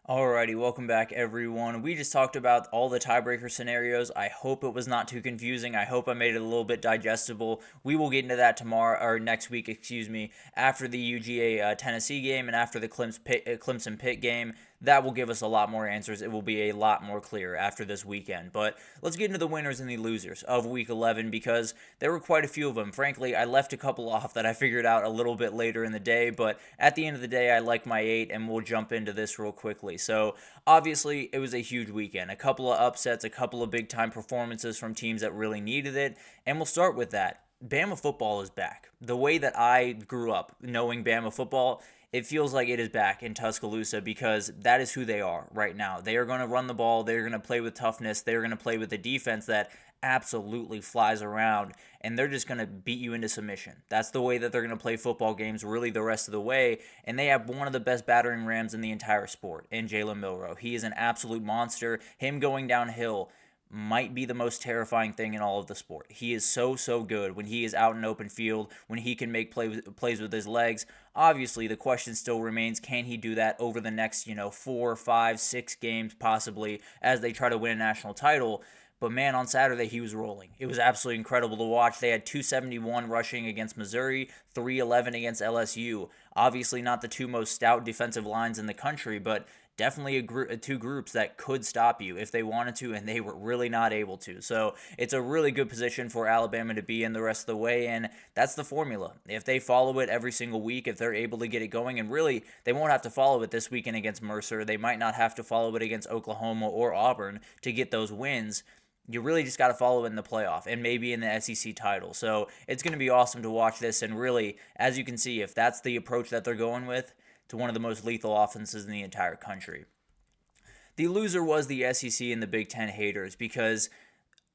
Alrighty, welcome back everyone. We just talked about all the tiebreaker scenarios. I hope it was not too confusing. I hope I made it a little bit digestible. We will get into that tomorrow, or next week, excuse me, after the UGA Tennessee game and after the Clemson Pitt game. That will give us a lot more answers. It will be a lot more clear after this weekend. But let's get into the winners and the losers of Week 11 because there were quite a few of them. Frankly, I left a couple off that I figured out a little bit later in the day, but at the end of the day, I like my 8, and we'll jump into this real quickly. So, obviously, it was a huge weekend. A couple of upsets, a couple of big-time performances from teams that really needed it, and we'll start with that. Bama football is back. The way that I grew up knowing Bama football, it feels like it is back in Tuscaloosa because that is who they are right now. They are going to run the ball. They're going to play with toughness. They're going to play with a defense that absolutely flies around, and they're just going to beat you into submission. That's the way that they're going to play football games really the rest of the way, and they have one of the best battering rams in the entire sport in Jalen Milroe. He is an absolute monster. Him going downhill might be the most terrifying thing in all of the sport. He is so good when he is out in open field, when he can make plays with his legs. Obviously, the question still remains, can he do that over the next, 4, 5, 6 games possibly as they try to win a national title? But man, on Saturday, he was rolling. It was absolutely incredible to watch. They had 271 rushing against Missouri, 311 against LSU. Obviously not the two most stout defensive lines in the country, but definitely two groups that could stop you if they wanted to, and they were really not able to. So it's a really good position for Alabama to be in the rest of the way, and that's the formula. If they follow it every single week, if they're able to get it going, and really, they won't have to follow it this weekend against Mercer. They might not have to follow it against Oklahoma or Auburn to get those wins. You really just got to follow it in the playoff and maybe in the SEC title. So it's going to be awesome to watch this. And really, as you can see, if that's the approach that they're going with, to one of the most lethal offenses in the entire country. The loser was the SEC and the Big Ten haters because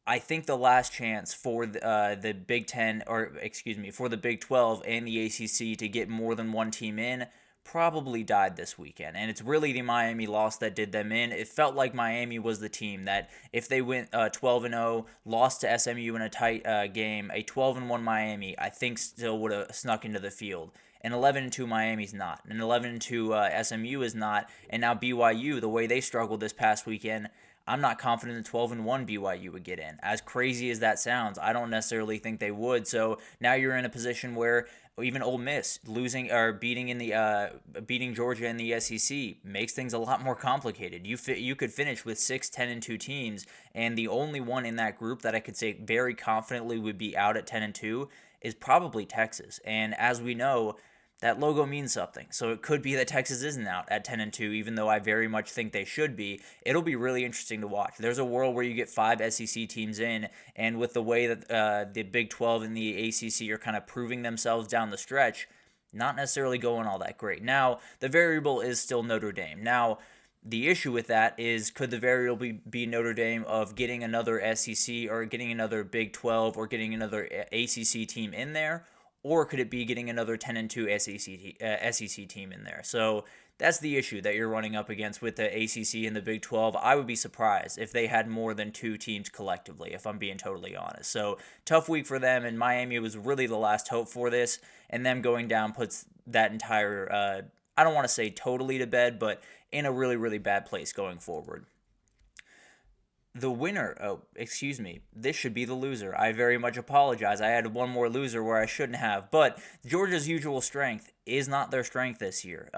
I think the last chance for the Big Ten, or excuse me, for the Big 12 and the ACC to get more than one team in probably died this weekend. And it's really the Miami loss that did them in. It felt like Miami was the team that if they went 12-0, lost to SMU in a tight game, a 12-1 Miami, I think still would have snuck into the field. And 11-2 Miami's not. And 11-2 SMU is not. And now BYU, the way they struggled this past weekend, I'm not confident the 12-1 BYU would get in. As crazy as that sounds, I don't necessarily think they would. So now you're in a position where even Ole Miss losing or beating Georgia in the SEC makes things a lot more complicated. You could finish with 6-10-2 teams, and the only one in that group that I could say very confidently would be out at 10-2 is probably Texas. And as we know, that logo means something. So it could be that Texas isn't out at 10-2, even though I very much think they should be. It'll be really interesting to watch. There's a world where you get 5 SEC teams in, and with the way that the Big 12 and the ACC are kind of proving themselves down the stretch, not necessarily going all that great. Now, the variable is still Notre Dame. Now, the issue with that is, could the variable be Notre Dame of getting another SEC or getting another Big 12 or getting another ACC team in there? Or could it be getting another 10-2 SEC team in there? So that's the issue that you're running up against with the ACC and the Big 12. I would be surprised if they had more than 2 teams collectively, if I'm being totally honest. So tough week for them, and Miami was really the last hope for this, and them going down puts that entire, I don't want to say totally to bed, but in a really, really bad place going forward. The winner, this should be the loser. I very much apologize. I had one more loser where I shouldn't have, but Georgia's usual strength is not their strength this year.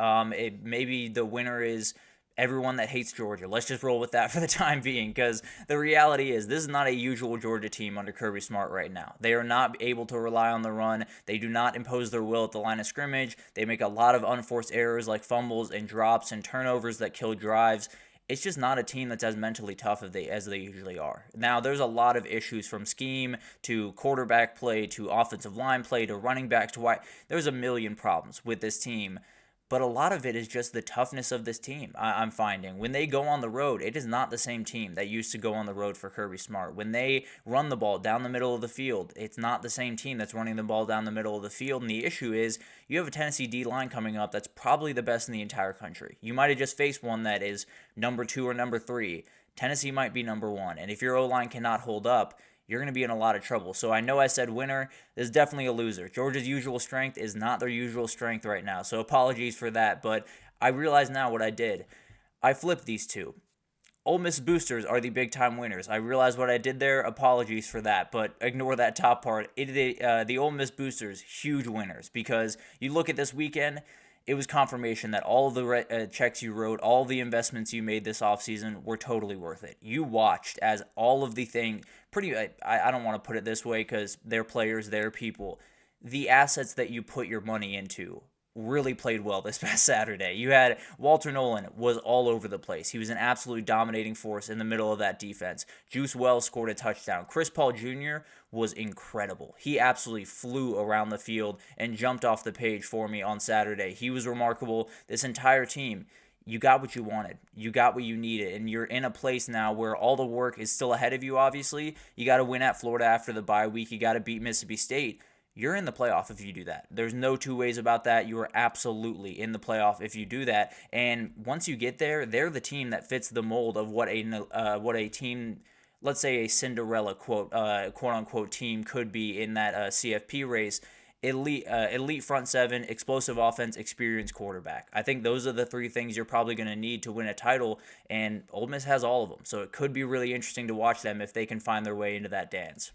Maybe the winner is everyone that hates Georgia. Let's just roll with that for the time being, because the reality is this is not a usual Georgia team under Kirby Smart right now. They are not able to rely on the run. They do not impose their will at the line of scrimmage. They make a lot of unforced errors like fumbles and drops and turnovers that kill drives. It's just not a team that's as mentally tough as they usually are. Now, there's a lot of issues from scheme to quarterback play to offensive line play to running back to wide. There's a million problems with this team. But a lot of it is just the toughness of this team, I'm finding. When they go on the road, it is not the same team that used to go on the road for Kirby Smart. When they run the ball down the middle of the field, it's not the same team that's running the ball down the middle of the field. And the issue is you have a Tennessee D-line coming up that's probably the best in the entire country. You might have just faced one that is number 2 or number 3. Tennessee might be number 1. And if your O-line cannot hold up, you're going to be in a lot of trouble. So I know I said winner. This is definitely a loser. Georgia's usual strength is not their usual strength right now. So apologies for that. But I realize now what I did. I flipped these two. Ole Miss boosters are the big time winners. I realize what I did there. Apologies for that, but ignore that top part. The Ole Miss boosters, huge winners, because you look at this weekend, it was confirmation that all of the checks you wrote, all the investments you made this offseason were totally worth it. You watched as all of the I don't want to put it this way because they're players, they're people. The assets that you put your money into really played well this past Saturday. You had Walter Nolan was all over the place. He was an absolutely dominating force in the middle of that defense. Juice Wells scored a touchdown. Chris Paul Jr. was incredible. He absolutely flew around the field and jumped off the page for me on Saturday. He was remarkable. This entire team, you got what you wanted. You got what you needed. And you're in a place now where all the work is still ahead of you, obviously. You got to win at Florida after the bye week. You got to beat Mississippi State. You're in the playoff if you do that. There's no two ways about that. You are absolutely in the playoff if you do that. And once you get there, they're the team that fits the mold of what a team, let's say a Cinderella quote unquote team could be in that CFP race. Elite front seven, explosive offense, experienced quarterback. I think those are the three things you're probably going to need to win a title, and Ole Miss has all of them. So it could be really interesting to watch them if they can find their way into that dance.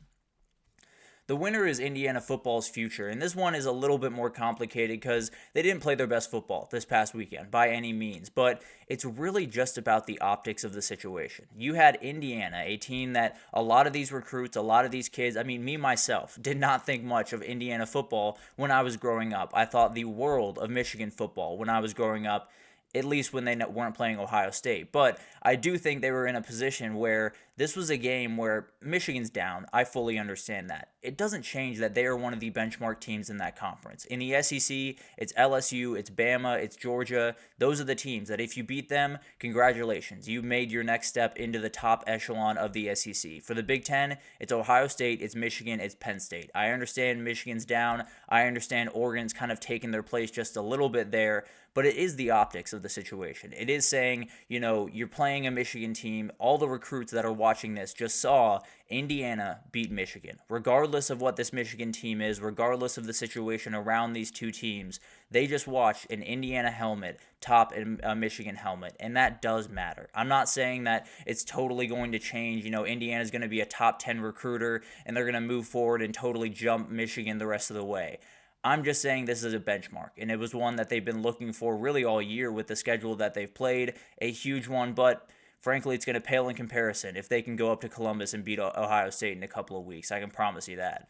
The winner is Indiana football's future, and this one is a little bit more complicated because they didn't play their best football this past weekend by any means, but it's really just about the optics of the situation. You had Indiana, a team that a lot of these recruits, a lot of these kids, me myself, did not think much of Indiana football when I was growing up. I thought the world of Michigan football when I was growing up, at least when they weren't playing Ohio State. But I do think they were in a position where this was a game where Michigan's down. I fully understand that. It doesn't change that they are one of the benchmark teams in that conference. In the SEC, it's LSU, it's Bama, it's Georgia. Those are the teams that if you beat them, congratulations. You made your next step into the top echelon of the SEC. For the Big Ten, it's Ohio State, it's Michigan, it's Penn State. I understand Michigan's down. I understand Oregon's kind of taken their place just a little bit there. But it is the optics of the situation. It is saying, you're playing a Michigan team. All the recruits that are watching this just saw Indiana beat Michigan. Regardless of what this Michigan team is, regardless of the situation around these two teams, they just watched an Indiana helmet top a Michigan helmet, and that does matter. I'm not saying that it's totally going to change. Indiana's going to be a top 10 recruiter, and they're going to move forward and totally jump Michigan the rest of the way. I'm just saying this is a benchmark, and it was one that they've been looking for really all year with the schedule that they've played, a huge one, but frankly, it's going to pale in comparison if they can go up to Columbus and beat Ohio State in a couple of weeks. I can promise you that.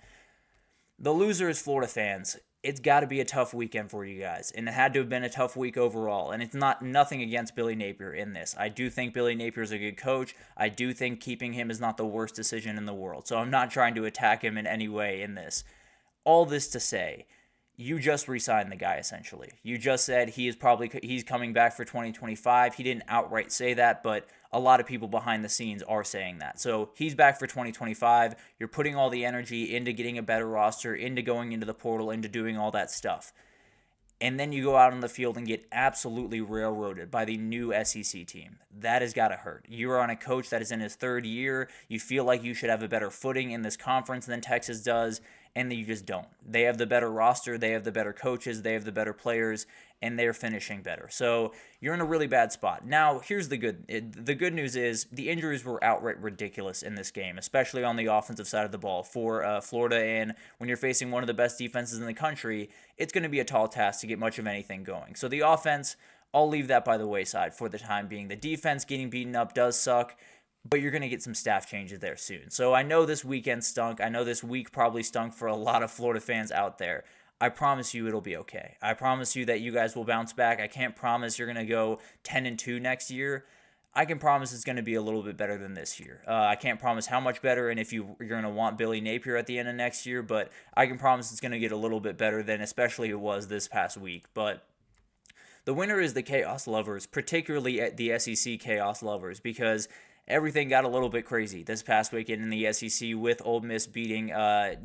The loser is Florida fans. It's got to be a tough weekend for you guys, and it had to have been a tough week overall, and it's nothing against Billy Napier in this. I do think Billy Napier is a good coach. I do think keeping him is not the worst decision in the world, so I'm not trying to attack him in any way in this. All this to say, you just re-signed the guy, essentially. You just said he's coming back for 2025. He didn't outright say that, but a lot of people behind the scenes are saying that. So he's back for 2025. You're putting all the energy into getting a better roster, into going into the portal, into doing all that stuff. And then you go out on the field and get absolutely railroaded by the new SEC team. That has got to hurt. You're on a coach that is in his third year. You feel like you should have a better footing in this conference than Texas does, and you just don't. They have the better roster. They have the better coaches. They have the better players, and they're finishing better. So you're in a really bad spot. Now, here's the good news is the injuries were outright ridiculous in this game, especially on the offensive side of the ball for Florida. And when you're facing one of the best defenses in the country, it's going to be a tall task to get much of anything going. So the offense, I'll leave that by the wayside for the time being. The defense getting beaten up does suck, but you're going to get some staff changes there soon. So I know this weekend stunk. I know this week probably stunk for a lot of Florida fans out there. I promise you it'll be okay. I promise you that you guys will bounce back. I can't promise you're going to go 10-2 next year. I can promise it's going to be a little bit better than this year. I can't promise how much better and if you're going to want Billy Napier at the end of next year, but I can promise it's going to get a little bit better than especially it was this past week. But the winner is the Chaos Lovers, particularly the SEC Chaos Lovers, because everything got a little bit crazy this past weekend in the SEC with Ole Miss beating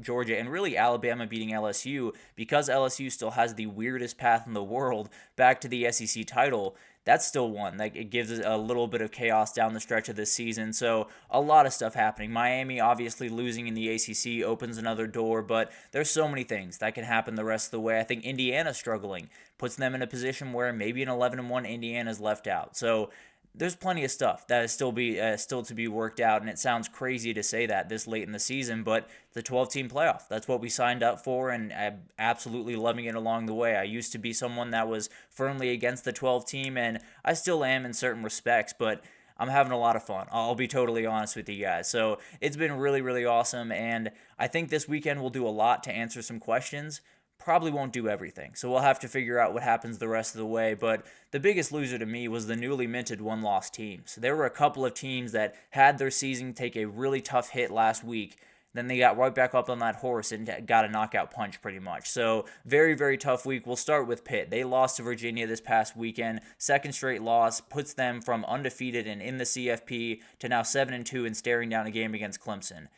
Georgia and really Alabama beating LSU because LSU still has the weirdest path in the world back to the SEC title. That's still one. It gives a little bit of chaos down the stretch of this season. So a lot of stuff happening. Miami obviously losing in the ACC opens another door, but there's so many things that can happen the rest of the way. I think Indiana struggling puts them in a position where maybe an 11-1 Indiana's left out. So there's plenty of stuff that is still to be worked out, and it sounds crazy to say that this late in the season, but the 12-team playoff, that's what we signed up for, and I'm absolutely loving it along the way. I used to be someone that was firmly against the 12-team, and I still am in certain respects, but I'm having a lot of fun. I'll be totally honest with you guys. So it's been really, really awesome, and I think this weekend we'll do a lot to answer some questions. Probably won't do everything, so we'll have to figure out what happens the rest of the way. But the biggest loser to me was the newly minted one-loss teams. There were a couple of teams that had their season take a really tough hit last week. Then they got right back up on that horse and got a knockout punch pretty much. So very, very tough week. We'll start with Pitt. They lost to Virginia this past weekend. Second straight loss puts them from undefeated and in the CFP to now 7-2 and staring down a game against Clemson.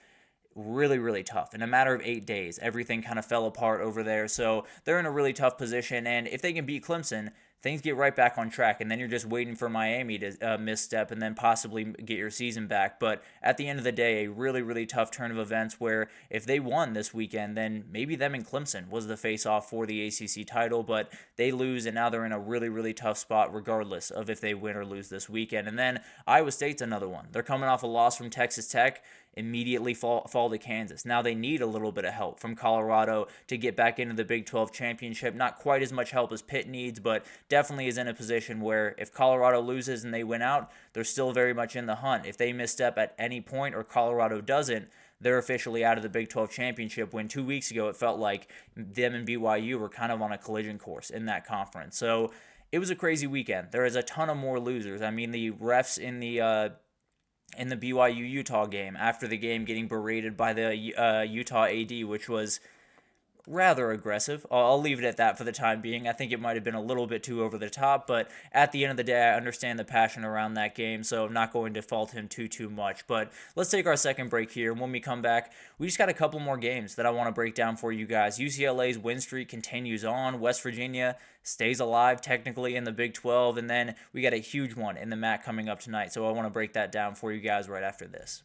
Really, really tough. In a matter of 8 days, everything kind of fell apart over there. So they're in a really tough position. And if they can beat Clemson, things get right back on track, and then you're just waiting for Miami to misstep and then possibly get your season back. But at the end of the day, a really, really tough turn of events where if they won this weekend, then maybe them and Clemson was the face-off for the ACC title, but they lose, and now they're in a really, really tough spot regardless of if they win or lose this weekend. And then Iowa State's another one. They're coming off a loss from Texas Tech, immediately fall to Kansas. Now they need a little bit of help from Colorado to get back into the Big 12 championship. Not quite as much help as Pitt needs, but definitely is in a position where if Colorado loses and they win out, they're still very much in the hunt. If they misstep at any point or Colorado doesn't, they're officially out of the Big 12 championship, when 2 weeks ago it felt like them and BYU were kind of on a collision course in that conference. So it was a crazy weekend. There is a ton of more losers. I mean, the refs in the BYU-Utah game, after the game getting berated by the Utah AD, which was rather aggressive. I'll leave it at that for the time being. I think it might have been a little bit too over the top, but at the end of the day, I understand the passion around that game, so I'm not going to fault him too much. But let's take our second break here. When we come back, we just got a couple more games that I want to break down for you guys. UCLA's win streak continues on. West Virginia stays alive technically in the Big 12, and then we got a huge one in the MAC coming up tonight, so I want to break that down for you guys right after this.